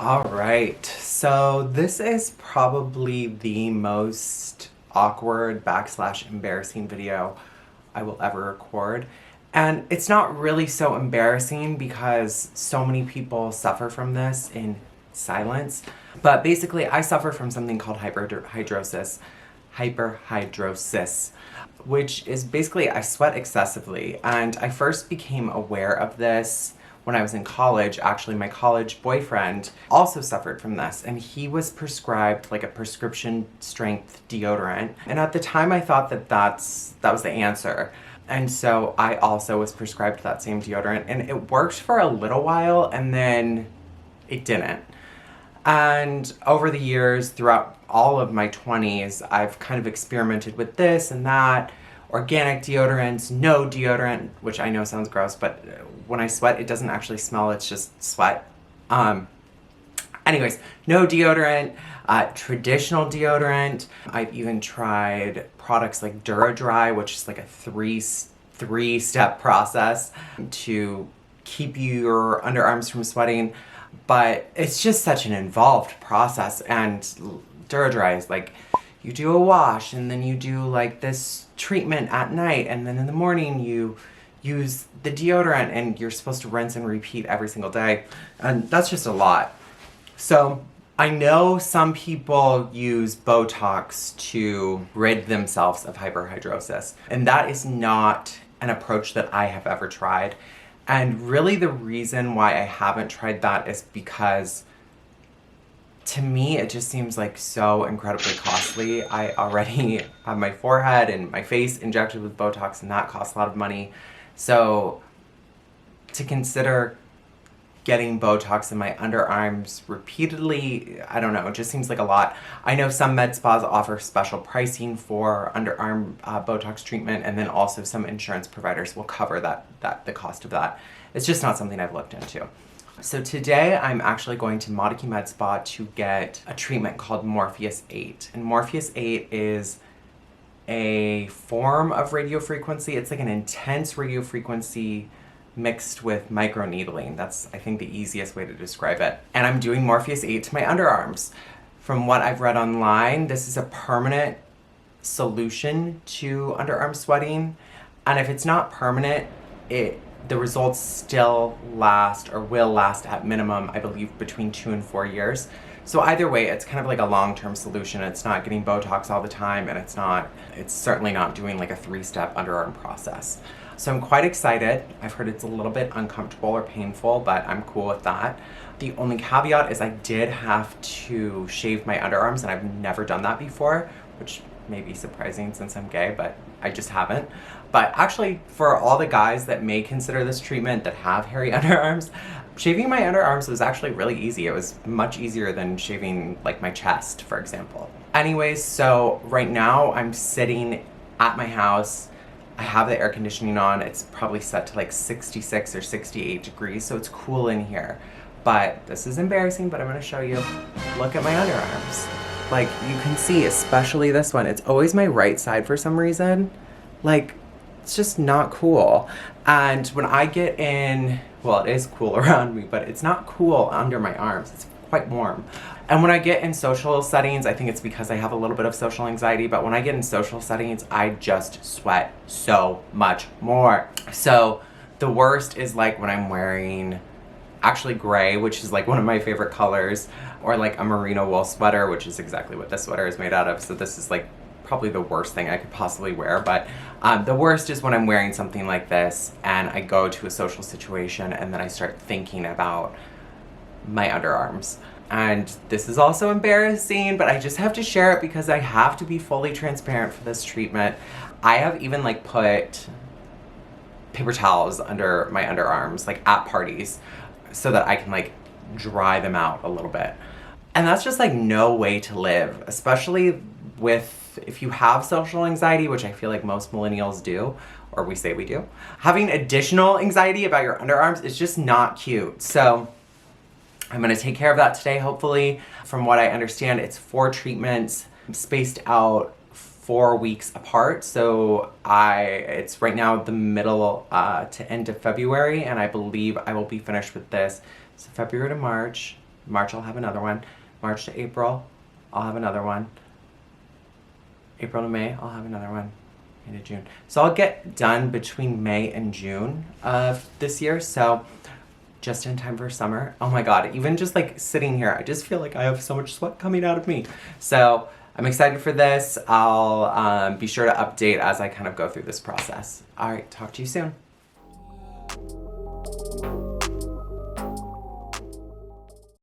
All right, so this is probably the most awkward backslash embarrassing video I will ever record. And it's not really so embarrassing because so many people suffer from this in silence. But basically, I suffer from something called hyperhidrosis, which is basically I sweat excessively. And I first became aware of this when I was in college. Actually, my college boyfriend also suffered from this, and he was prescribed like a prescription strength deodorant. And at the time, I thought that that was the answer. And so I also was prescribed that same deodorant, and it worked for a little while, and then it didn't. And over the years, throughout all of my 20s, I've kind of experimented with this and that, organic deodorants, no deodorant, which I know sounds gross, but when I sweat, it doesn't actually smell, it's just sweat. Anyways, no deodorant, traditional deodorant. I've even tried products like DuraDry, which is like a three-step process to keep your underarms from sweating. But it's just such an involved process, and DuraDry is like, you do a wash, and then you do like this treatment at night, and then in the morning you use the deodorant, and you're supposed to rinse and repeat every single day. And that's just a lot. So I know some people use Botox to rid themselves of hyperhidrosis, and that is not an approach that I have ever tried. And really the reason why I haven't tried that is because to me it just seems like so incredibly costly. I already have my forehead and my face injected with Botox, and that costs a lot of money. So to consider getting Botox in my underarms repeatedly, I don't know, it just seems like a lot. I know some med spas offer special pricing for underarm Botox treatment, and then also some insurance providers will cover the cost of that. It's just not something I've looked into. So today I'm actually going to Motykie Med Spa to get a treatment called Morpheus 8. And Morpheus 8 is a form of radiofrequency. It's like an intense radiofrequency mixed with microneedling. That's, I think, the easiest way to describe it. And I'm doing Morpheus 8 to my underarms. From what I've read online, this is a permanent solution to underarm sweating. And if it's not permanent, the results still last, or will last at minimum, I believe, between 2 and 4 years. So either way, it's kind of like a long-term solution. It's not getting Botox all the time, and it's certainly not doing like a 3-step underarm process. So I'm quite excited. I've heard it's a little bit uncomfortable or painful, but I'm cool with that. The only caveat is I did have to shave my underarms, and I've never done that before, which may be surprising since I'm gay, but I just haven't. But actually, for all the guys that may consider this treatment that have hairy underarms, shaving my underarms was actually really easy. It was much easier than shaving like my chest, for example. Anyways, so right now I'm sitting at my house. I have the air conditioning on. It's probably set to like 66 or 68 degrees, so it's cool in here. But this is embarrassing, but I'm gonna show you. Look at my underarms. Like, you can see, especially this one, it's always my right side for some reason. Like, it's just not cool. And when I get in, well, it is cool around me, but it's not cool under my arms. It's quite warm. And when I get in social settings, I think it's because I have a little bit of social anxiety, but when I get in social settings, I just sweat so much more. So the worst is like when I'm wearing actually gray, which is like one of my favorite colors, or like a merino wool sweater, which is exactly what this sweater is made out of. So this is like probably the worst thing I could possibly wear. But the worst is when I'm wearing something like this and I go to a social situation and then I start thinking about my underarms. And this is also embarrassing, but I just have to share it because I have to be fully transparent for this treatment. I have even like put paper towels under my underarms, like at parties, so that I can like dry them out a little bit. And that's just like no way to live, especially if you have social anxiety, which I feel like most millennials do, or we say we do. Having additional anxiety about your underarms is just not cute. So I'm gonna take care of that today, hopefully. From what I understand, it's 4 treatments spaced out 4 weeks apart. So it's right now the middle to end of February, and I believe I will be finished with this. So February to March, March I'll have another one. March to April, I'll have another one. April to May, I'll have another one. May to June. So I'll get done between May and June of this year. So just in time for summer. Oh my God, even just like sitting here, I just feel like I have so much sweat coming out of me. So I'm excited for this. I'll be sure to update as I kind of go through this process. All right, talk to you soon.